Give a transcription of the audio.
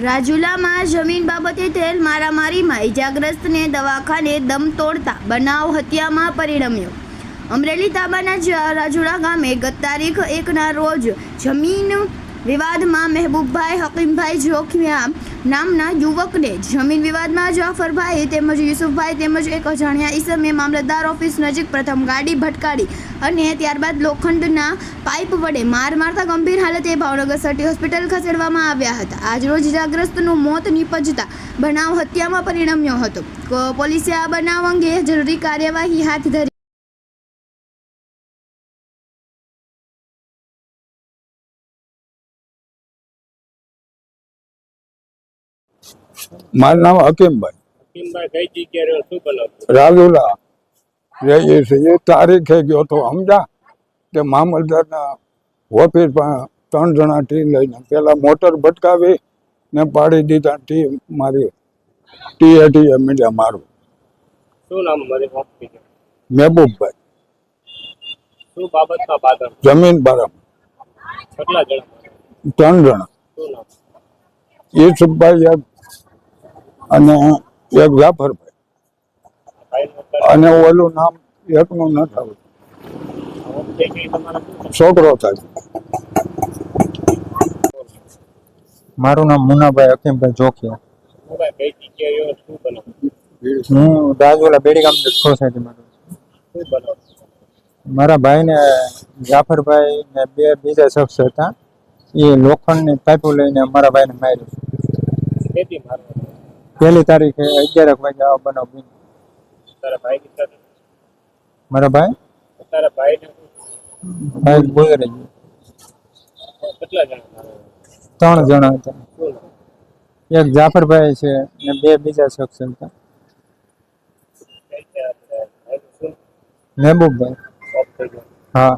રાજુલામાં જમીન બાબતે થયેલ મારામારીમાં ઇજાગ્રસ્તને દવાખાને દમ તોડતા બનાવ હત્યામાં પરિણમ્યો। અમરેલી તાબાના રાજુલા ગામે ગત તારીખ 1ના રોજ જમીન વિવાદમાં મહેબૂબભાઈ હકીમભાઈ જોખિયા નામના યુવકને જમીન વિવાદમાં જાફરભાઈ તેમજ યુસુફભાઈ તેમજ એક અજાણ્યા ઈસમે મામલતદાર ઓફિસ નજીક પ્રથમ ગાડી ભટકાડી અને ત્યારબાદ લોખંડના પાઇપ વડે માર મારતા ગંભીર હાલતે ભાવનગર સિટી હોસ્પિટલ ખસેડવામાં આવ્યા હતા। આજરોજ ઇજાગ્રસ્તનું મોત નિપજતા બનાવ હત્યામાં પરિણમ્યો હતો। પોલીસે આ બનાવ અંગે જરૂરી કાર્યવાહી હાથ ધરી। મારું નામ હકીમભાઈ કઈ જગ્યાએ શું બનાવ રાજુલા રહીએ છીએ। એ તારીખે ગયો તો સમજા કે મામલતદારના ઓફિસ પણ 3 જણા ટી લઈને પેલા મોટર ભટકાવી ને પાડી દીધા। ટી મારી ટી મીડિયા મારું શું નામ મારી મહેબૂબભાઈ શું બાબતમાં બાધા જમીન બારમ કેટલા જણા 3 જણા શું નામ યુસુફભાઈ અને એક જાફરભાઈ અને ઓલું નામ એકનું ન થયું છોકરો થાય। મારું નામ મુનાભાઈ હકીમભાઈ જોખિયા। કઈ જગ્યાએ શું બનાવ હું રાજુલા બેડી ગામ સોસાયટીમાં શું બનાવ મારા ભાઈને જાફરભાઈ ને 2 બીજા શખ્સ હતા। એ લોખંડની પાઇપો લઈને મારા ભાઈને માર્યો। ખેતી મારવા 1લી તારીખે 11 વાગે આ બનાવ બન્યો। તારા ભાઈ સાથે મારા તારા ભાઈને ભાઈ ગુજરી ગયો। કેટલા જણા 3 જણા હતા। શું નામ? એક જાફરભાઈ છે ને 2 બીજા શખ્સ હતા। શું મહેબૂબભાઈ। ઓફ થઈ ગયો હા।